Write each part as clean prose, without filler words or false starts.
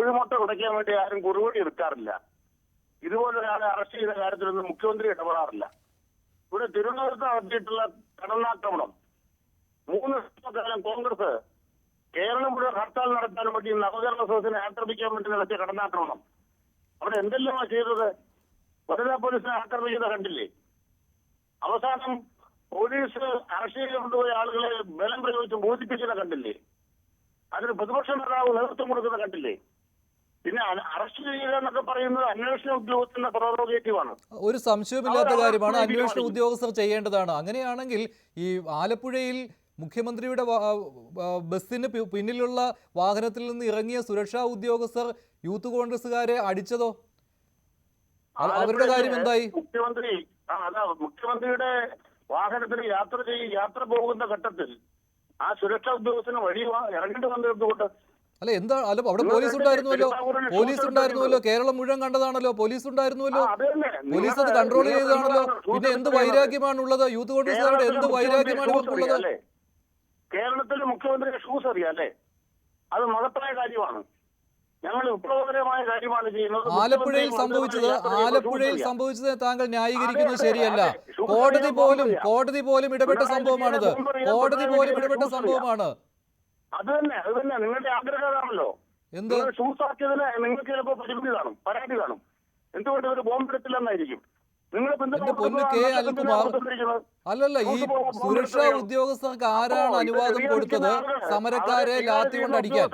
കുഴിമുട്ട ഉടയ്ക്കാൻ വേണ്ടി ആരും കുറുവടി എടുക്കാറില്ല. ഇതുപോലൊരാളെ അറസ്റ്റ് ചെയ്ത കാര്യത്തിലൊന്നും മുഖ്യമന്ത്രി ഇടപെടാറില്ല. ഇവിടെ തിരുവനന്തപുരത്ത് നടത്തിയിട്ടുള്ള കടന്നാക്രമണം 3 വർഷക്കാലം കോൺഗ്രസ് കേരളം മുഴുവൻ ഹർത്താൽ നടത്താൻ വേണ്ടി നവകേരള സദസ്സിനെ ആക്രമിക്കാൻ വേണ്ടി നടത്തിയ കടന്നാക്രമണം അവിടെ എന്തെല്ലാമാണ് ചെയ്തത്? വനിതാ പോലീസിനെ ആക്രമിക്കുന്നത് കണ്ടില്ലേ? അവസാനം പോലീസ് അറസ്റ്റ് ചെയ്ത് കൊണ്ടുപോയ ആളുകളെ ബലം പ്രയോഗിച്ച് മോചിപ്പിക്കുന്നത് കണ്ടില്ലേ? അതിന് പ്രതിപക്ഷ നേതാവ് നേതൃത്വം കൊടുക്കുന്നത് കണ്ടില്ലേ? പിന്നെ അറസ്റ്റ് ചെയ്യുക എന്നൊക്കെ പറയുന്നത് അന്വേഷണ ഉദ്യോഗസ്ഥന്റെ പ്രോറോഗേറ്റീവാണ്. ഒരു സംശയമില്ലാത്ത കാര്യമാണ്, അന്വേഷണ ഉദ്യോഗസ്ഥർ ചെയ്യേണ്ടതാണ്. അങ്ങനെയാണെങ്കിൽ ഈ ആലപ്പുഴയിൽ മുഖ്യമന്ത്രിയുടെ ബസ്സിന് പിന്നിലുള്ള വാഹനത്തിൽ നിന്ന് ഇറങ്ങിയ സുരക്ഷാ ഉദ്യോഗസ്ഥർ യൂത്ത് കോൺഗ്രസുകാരെ അടിച്ചതോ? അവരുടെ കാര്യം എന്തായി? മുഖ്യമന്ത്രിയുടെ വാഹനത്തിൽ യാത്ര പോകുന്ന ഘട്ടത്തിൽ ആ സുരക്ഷാ ഉദ്യോഗസ്ഥന് വഴി ഇറങ്ങേണ്ടി വന്നിരുന്നുകൊണ്ട് അല്ല എന്താ അല്ല അവിടെ പോലീസ് ഉണ്ടായിരുന്നുവല്ലോ, കേരളം മുഴുവൻ കണ്ടതാണല്ലോ, പോലീസ് ഉണ്ടായിരുന്നുവല്ലോ, പോലീസ് അത് കൺട്രോൾ ചെയ്തതാണല്ലോ. പിന്നെ എന്ത് വൈരാഗ്യമാണുള്ളത് യൂത്ത് കോൺഗ്രസുകാരുടെ? എന്ത് വൈരാഗ്യമാണ് ഇവർക്കുള്ളത്? കേരളത്തിലെ മുഖ്യമന്ത്രിയുടെ ഷൂസ് അറിയാല്ലേ? അത് മഹത്തായ കാര്യമാണ്. ഞങ്ങൾ വിപ്ലവകരമായ കാര്യമാണ് ചെയ്യുന്നത്. ആലപ്പുഴയിൽ സംഭവിച്ചത് താങ്കൾ ന്യായീകരിക്കുന്നത് ശരിയല്ല. കോടതി പോലും ഇടപെട്ട സംഭവമാണിത്. അത് തന്നെ നിങ്ങളുടെ ആഗ്രഹമാണല്ലോ. എന്ത് ഷൂസ് ആക്കിയതിന് നിങ്ങൾക്ക് ചിലപ്പോൾ പരിമിതി കാണും, പരാതി കാണും. എന്തുകൊണ്ട് ഇവര് ബോംബെടുത്തില്ലെന്നായിരിക്കും. അല്ലല്ല, ഈ സുരക്ഷാ ഉദ്യോഗസ്ഥർക്ക് ആരാണ് അനുവാദം കൊടുത്തത് സമരക്കാരെ ലാത്തി കൊണ്ട് അടിക്കാൻ?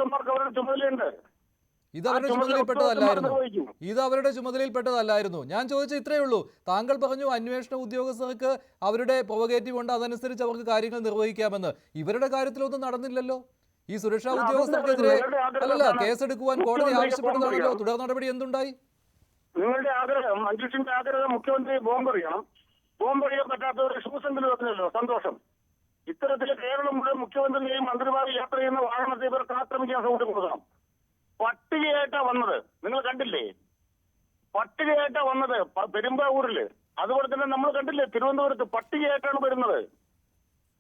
ഇത് അവരുടെ ചുമതലയിൽപ്പെട്ടതല്ലായിരുന്നു. ഞാൻ ചോദിച്ചത് ഇത്രയേ ഉള്ളൂ. താങ്കൾ പറഞ്ഞു അന്വേഷണ ഉദ്യോഗസ്ഥർക്ക് അവരുടെ പ്രൊവഗേറ്റീവ് ഉണ്ട്, അതനുസരിച്ച് അവർക്ക് കാര്യങ്ങൾ നിർവഹിക്കാമെന്ന്. ഇവരുടെ കാര്യത്തിലൊന്നും നടന്നില്ലല്ലോ. ഈ സുരക്ഷാ ഉദ്യോഗസ്ഥർക്കെതിരെ കേസെടുക്കുവാൻ കോടതി ആവശ്യപ്പെടുന്നതാണല്ലോ. തുടർ നടപടി എന്തുണ്ടായി? നിങ്ങളുടെ ആഗ്രഹം, മഞ്ജുഷിന്റെ ആഗ്രഹം മുഖ്യമന്ത്രി ബോംബെറിയണം. ബോംബെറിയാൻ പറ്റാത്തവർ ഷൂസ് എങ്കിലും വെക്കുന്നല്ലോ, സന്തോഷം. ഇത്തരത്തിൽ കേരളം മുഴുവൻ മുഖ്യമന്ത്രിയെയും മന്ത്രിമാരെ യാത്ര ചെയ്യുന്ന വാഹനത്തെ ഇവർക്ക് ആക്രമിക്കാൻ സൗകര്യം കൊടുക്കണം. പട്ടികയായിട്ടാ വന്നത്, നിങ്ങൾ കണ്ടില്ലേ? പട്ടികയായിട്ടാ വന്നത് പെരുമ്പാവൂരില്. അതുപോലെ തന്നെ നമ്മൾ കണ്ടില്ലേ തിരുവനന്തപുരത്ത് പട്ടികയായിട്ടാണ് വരുന്നത്.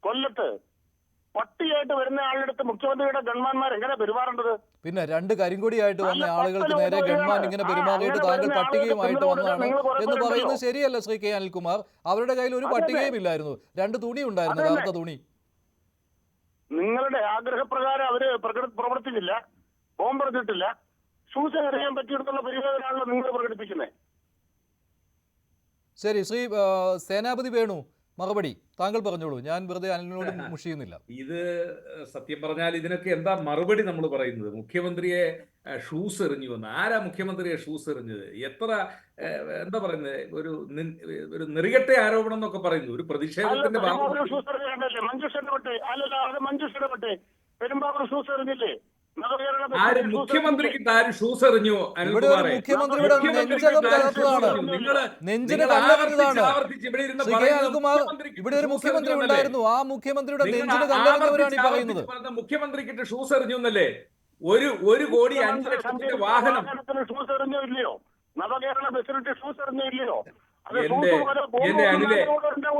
കൊല്ലത്ത് പട്ടികയായിട്ട് വരുന്ന ആളുടെ മുഖ്യമന്ത്രിയുടെ ഗൺമാന്മാർ എങ്ങനെ പെരുമാറേണ്ടത്? പിന്നെ 2 കരിങ്കൊടിയായിട്ട് വന്ന ആളുകൾക്ക് നേരെ ഗൺമാൻ ഇങ്ങനെ പെരുമാറിയിട്ട് താങ്കൾ പട്ടികയുമായിട്ട് വന്നതാണ് എന്ന് പറയുന്നത് ശരിയല്ല ശ്രീ കെ അനിൽകുമാർ. അവരുടെ കയ്യിൽ ഒരു പട്ടികയും ഇല്ലായിരുന്നു, 2 തുണി ഉണ്ടായിരുന്നു, കറുത്ത തുണി. നിങ്ങളുടെ ആഗ്രഹപ്രകാരം അവര് പ്രവർത്തിച്ചില്ല, ബോംബെടുത്തിട്ടില്ല. ഷൂസ് അറിയാൻ പറ്റിയെടുത്തുള്ള പരിഹാരമാണല്ലോ നിങ്ങൾ പ്രകടിപ്പിക്കുന്നത്. ശരി, ശ്രീ സേനാപതി വേണു മറുപടി താങ്കൾ പറഞ്ഞോളൂ. ഞാൻ വെറുതെ അനിലിനോട് മുഷിയുന്നില്ല. ഇത് സത്യം പറഞ്ഞാൽ ഇതിനൊക്കെ എന്താ മറുപടി നമ്മൾ പറയുന്നത്? മുഖ്യമന്ത്രിയെ ഷൂസ് എറിഞ്ഞു വന്ന് ആരാ മുഖ്യമന്ത്രിയെ ഷൂസ് എറിഞ്ഞത്? എത്ര എന്താ പറയുന്നത്, ഒരു നെറികെട്ട ആരോപണം എന്നൊക്കെ പറയുന്നു. ഒരു പ്രതിഷേധത്തിന്റെ മുഖ്യമന്ത്രിക്ക് ആര് ഷൂസ് എറിഞ്ഞു? മുഖ്യമന്ത്രിയുടെ ഇവിടെ ഒരു മുഖ്യമന്ത്രി ഉണ്ടായിരുന്നു, ആ മുഖ്യമന്ത്രിയുടെ മുഖ്യമന്ത്രിക്ക് ഷൂസ് എറിഞ്ഞു എന്നല്ലേ? 1 കോടി 5 ലക്ഷത്തിന്റെ വാഹനം ഷൂസ് എറിഞ്ഞോ ഇല്ലയോ? നവകേരള ഫെസിലിറ്റി ഷൂസ് എറിഞ്ഞോ ഇല്ലയോ?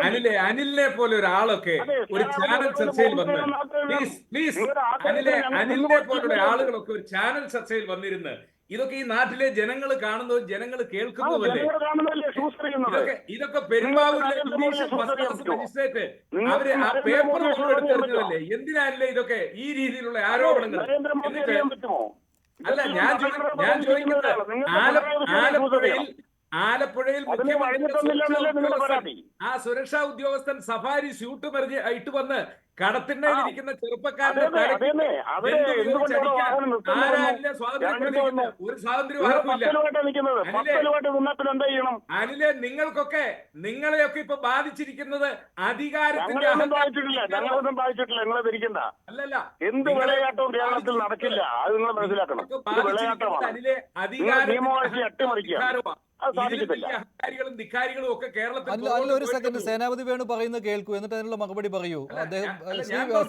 എന്റെ അനിലിനെ പോലെ ഒരാളൊക്കെ ഒരു ചാനൽ ചർച്ചയിൽ വന്ന് പ്ലീസ് അനിലിനെ പോലുള്ള ആളുകളൊക്കെ ഒരു ചാനൽ ചർച്ചയിൽ വന്നിരുന്ന് ഇതൊക്കെ ഈ നാട്ടിലെ ജനങ്ങൾ കാണുന്നതും ജനങ്ങൾ കേൾക്കുന്നതുമല്ലേ? ഇതൊക്കെ പെരുമ്പാവൂരിലെ മജിസ്ട്രേറ്റ് അവര് ആ പേപ്പർ എടുത്തെറിഞ്ഞതല്ലേ? എന്തിനല്ലേ ഇതൊക്കെ ഈ രീതിയിലുള്ള ആരോപണങ്ങൾ? അല്ല, ഞാൻ ചോദിക്കുന്നത് ആലപ്പുഴയിൽ മുഖ്യമന്ത്രി ആ സുരക്ഷാ ഉദ്യോഗസ്ഥൻ സഫാരി സ്യൂട്ട് ഇട്ട് വന്ന് കടത്തിണ്ണയിലിരിക്കുന്ന ചെറുപ്പക്കാരന്റെ ഒരു സ്വാതന്ത്ര്യം അനിലെ, നിങ്ങളെയൊക്കെ ഇപ്പൊ ബാധിച്ചിരിക്കുന്നത് അധികാരത്തിന്റെ അല്ലല്ല, എന്ത് വിളയാട്ടവും കേരളത്തിൽ നടക്കില്ല. അത് നിങ്ങൾ മനസ്സിലാക്കണം. അനിലെ അധികാരമാണ്. ഒരു സെക്കൻഡ് സേനാപതി വേണു പറയുന്നത് കേൾക്കൂ, എന്നിട്ട് അതിനുള്ള മറുപടി പറയൂ. അദ്ദേഹം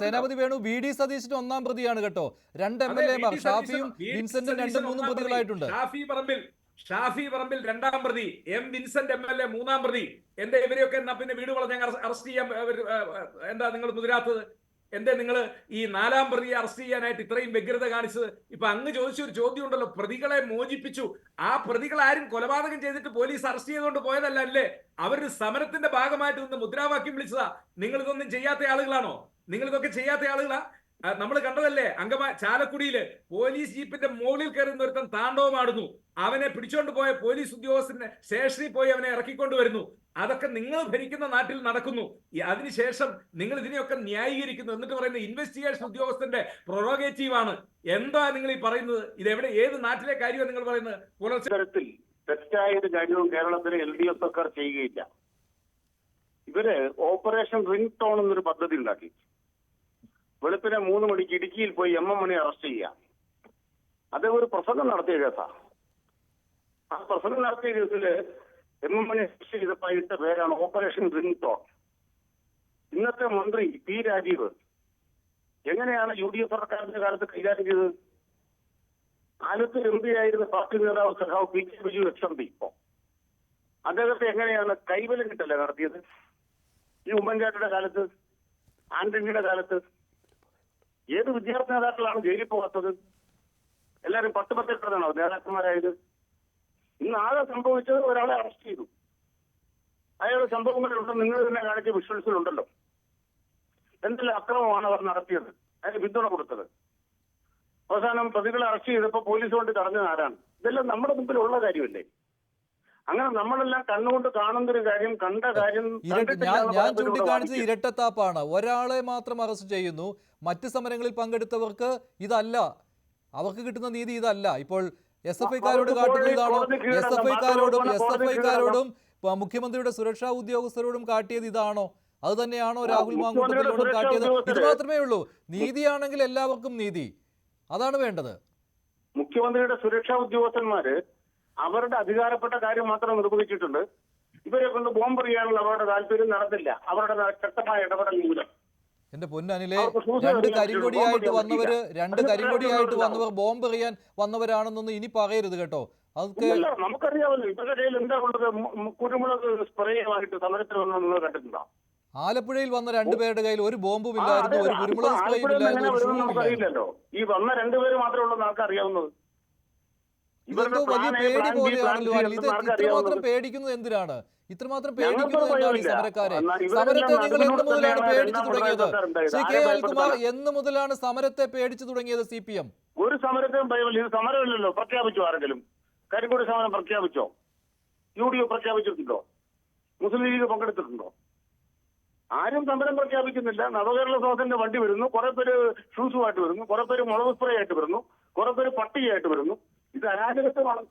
സേനാപതി വേണു VD സതീശിന്റെ 1ാം പ്രതിയാണ് കേട്ടോ. 2 MLA-മാർ ഷാഫിയും വിൻസെന്റും 2-3 പ്രതികളായിട്ടുണ്ട്. ഷാഫി പറമ്പിൽ 2ാം പ്രതി, വിൻസെന്റ് MLA 3ാം പ്രതി. എന്താ ഇവരെയൊക്കെ എന്നാ പിന്നെ വീട് വളഞ്ഞ അറസ്റ്റ് ചെയ്യാൻ എന്താ നിങ്ങൾ മുതിരാത്തത്? എന്തേ നിങ്ങൾ ഈ 4-ാം പ്രതിയെ അറസ്റ്റ് ചെയ്യാനായിട്ട് ഇത്രയും വ്യഗ്രത കാണിച്ചത്? ഇപ്പൊ അങ്ങ് ചോദിച്ച ഒരു ചോദ്യം ഉണ്ടല്ലോ, പ്രതികളെ മോചിപ്പിച്ചു. ആ പ്രതികൾ ആരും കൊലപാതകം ചെയ്തിട്ട് പോലീസ് അറസ്റ്റ് ചെയ്തുകൊണ്ട് പോയതല്ല അല്ലേ? അവരൊരു സമരത്തിന്റെ ഭാഗമായിട്ട് നിന്ന് മുദ്രാവാക്യം വിളിച്ചതാ. നിങ്ങൾ ഇതൊന്നും ചെയ്യാത്ത ആളുകളാണോ? നിങ്ങൾ ഇതൊക്കെ ചെയ്യാത്ത ആളുകളാ? നമ്മൾ കണ്ടതല്ലേ ചാലക്കുടിയില് പോലീസ് ജീപ്പിന്റെ മുകളിൽ കയറുന്ന ഒരുത്തൻ താണ്ഡവമാടുന്നു. അവനെ പിടിച്ചോണ്ട് പോയ പോലീസ് ഉദ്യോഗസ്ഥനെ സ്റ്റേഷനിൽ പോയി അവനെ ഇറക്കിക്കൊണ്ടുവരുന്നു. അതൊക്കെ നിങ്ങൾ ഭരിക്കുന്ന നാട്ടിൽ നടക്കുന്നു. അതിനുശേഷം നിങ്ങൾ ഇതിനെയൊക്കെ ന്യായീകരിക്കുന്നു. എന്നിട്ട് പറയുന്നത് ഇൻവെസ്റ്റിഗേഷൻ ഉദ്യോഗസ്ഥന്റെ പ്രൊറോഗേറ്റീവ് ആണ്. എന്താ നിങ്ങൾ ഈ പറയുന്നത്? ഇതെവിടെ, ഏത് നാട്ടിലെ കാര്യമാണ് നിങ്ങൾ പറയുന്നത്? പുലർച്ചത്തിൽ തെറ്റായ ഒരു കാര്യവും കേരളത്തിലെ LDF സർക്കാർ ചെയ്യുകയില്ല. ഇവര് ഓപ്പറേഷൻ റിംഗ് ടോൺ എന്നൊരു പദ്ധതി ഉണ്ടാക്കി. വെളുപ്പിനെ 3 മണിക്ക് ഇടുക്കിയിൽ പോയി MM മണി അറസ്റ്റ് ചെയ്യുക. അദ്ദേഹം ഒരു പ്രസംഗം നടത്തിയ കേസാ. ആ പ്രസംഗം നടത്തിയ കേസില് MM മണി അറസ്റ്റ് ചെയ്തപ്പോൾ ഇട്ട പേരാണ് ഓപ്പറേഷൻ റിംഗ് ടോൺ. ഇന്നത്തെ മന്ത്രി P രാജീവ് എങ്ങനെയാണ് UDF സർക്കാരിന്റെ കാലത്ത് കൈകാര്യം ചെയ്തത്? ആലത്തൂർ MP ആയിരുന്ന പാർട്ടി നേതാവ് സഖാവ് PK ബിജു XMP ഇപ്പോ അദ്ദേഹത്തെ എങ്ങനെയാണ് കൈവലം കിട്ടല്ലേ നടത്തിയത്? ഈ ഉമ്മൻചാണ്ടിയുടെ കാലത്ത്, ആന്റണിയുടെ കാലത്ത് ഏത് വിദ്യാർത്ഥി നേതാക്കളാണ് ജയിലിൽ പോകാത്തത്? എല്ലാവരും 10-10 നേതാക്കന്മാരായത്. ഇന്ന് ആകെ സംഭവിച്ചത് ഒരാളെ അറസ്റ്റ് ചെയ്തു. അയാളുടെ സംഭവങ്ങളുണ്ട്, നിങ്ങൾ തന്നെ കാണിച്ച വിഷ്വൽസിലുണ്ടല്ലോ. എന്തെല്ലാം അക്രമമാണ് അവർ നടത്തിയത്, അതിന് പിന്തുണ കൊടുത്തത്. അവസാനം പ്രതികളെ അറസ്റ്റ് ചെയ്തപ്പോൾ പോലീസ് കൊണ്ട് തടഞ്ഞത് ആരാണ്? ഇതെല്ലാം നമ്മുടെ മുമ്പിലുള്ള കാര്യമല്ലേ? അങ്ങനെ നമ്മളെല്ലാം കണ്ണുകൊണ്ട് കാണുന്നൊരു കാര്യം, കണ്ട കാര്യം ഞാൻ ചൂണ്ടിക്കാണിച്ചത് ഇരട്ടത്താപ്പാണ്. ഒരാളെ മാത്രം അറസ്റ്റ് ചെയ്യുന്നു, മറ്റ് സമരങ്ങളിൽ പങ്കെടുത്തവർക്ക് ഇതല്ല, അവർക്ക് കിട്ടുന്ന നീതി ഇതല്ല. ഇപ്പോൾ SFIക്കാരോട് കാട്ടുന്നത് ഇതാണോ? SFIക്കാരോടും മുഖ്യമന്ത്രിയുടെ സുരക്ഷാ ഉദ്യോഗസ്ഥരോടും കാട്ടിയത് ഇതാണോ? അത് തന്നെയാണോ രാഹുൽ മാങ്കൂട്ടത്തിനോടും കാട്ടിയത്? ഇത് മാത്രമേ ഉള്ളൂ. നീതിയാണെങ്കിൽ എല്ലാവർക്കും നീതി, അതാണ് വേണ്ടത്. മുഖ്യമന്ത്രിയുടെ സുരക്ഷാ ഉദ്യോഗസ്ഥന്മാര് അവരുടെ അധികാരപ്പെട്ട കാര്യം മാത്രം നിർവഹിച്ചിട്ടുണ്ട്. ഇവരെ കൊണ്ട് ബോംബെറിയാനുള്ള അവരുടെ താല്പര്യം നടന്നില്ല. അവരുടെ ശക്തമായ ഇടപെടൽ മൂലം. എന്റെ പൊന്നനിലെ, രണ്ട് കരിങ്കൊടിയായിട്ട് വന്നവർ ബോംബെറിയാൻ വന്നവരാണെന്നൊന്നും ഇനി പറയരുത് കേട്ടോ. അതൊക്കെ നമുക്കറിയാമല്ലോ. ഇവരുടെ കയ്യിൽ എന്താ ഉള്ളത്? കുരുമുളക് സ്പ്രേയുമായിട്ട് സമരത്തിൽ വന്ന നിങ്ങൾ കണ്ടിട്ടുണ്ടോ? ആലപ്പുഴയിൽ വന്ന 2 പേരുടെ കയ്യിൽ ഒരു ബോംബും ഇല്ലായിരുന്നു, ഒരു കുരുമുളക് സ്പ്രേയും ഇല്ലായിരുന്നു. നമുക്കറിയില്ലല്ലോ. ഈ വന്ന 2 പേര് മാത്രമേ ഉള്ളൂ നമുക്ക് അറിയാവുന്നത്. ഇതെന്തോ വലിയ പേടി പോലെയാണല്ലോ. ഇത് ഇത്രമാത്രം പേടിക്കുന്നത് എന്തിനാണ്? ഇത്രമാത്രം പേടിക്കുന്നത് എന്താണ് ഈ സമരക്കാരെ? സമരത്തെ നിങ്ങൾ എന്ന് മുതലാണ് പേടിച്ചു തുടങ്ങിയത്? ശ്രീ K. അനിൽകുമാർ, എന്ന് മുതലാണ് സമരത്തെ പേടിച്ചു തുടങ്ങിയത് CPM? ഒരു സമരത്തെയും ഭയമില്ല. ഇത് സമരമില്ലല്ലോ. പ്രഖ്യാപിച്ചോ? ആരെങ്കിലും കരിങ്കൊടി സമരം പ്രഖ്യാപിച്ചോ? UDF പ്രഖ്യാപിച്ചിട്ടുണ്ടോ? മുസ്ലിം ലീഗ് പങ്കെടുത്തിട്ടുണ്ടോ? ആരും സമരം പ്രഖ്യാപിക്കുന്നില്ല. നവകേരള സദസ്സിന്റെ വണ്ടി വരുന്നു, കുറെ പേര് ഷൂസുമായിട്ട് വരുന്നു, കുറെ പേര് മുളക് സ്പ്രേ ആയിട്ട് വരുന്നു, കുറെ പേര് പട്ടികയായിട്ട് വരുന്നു. ഇത് അരാജകത്വമാണ്.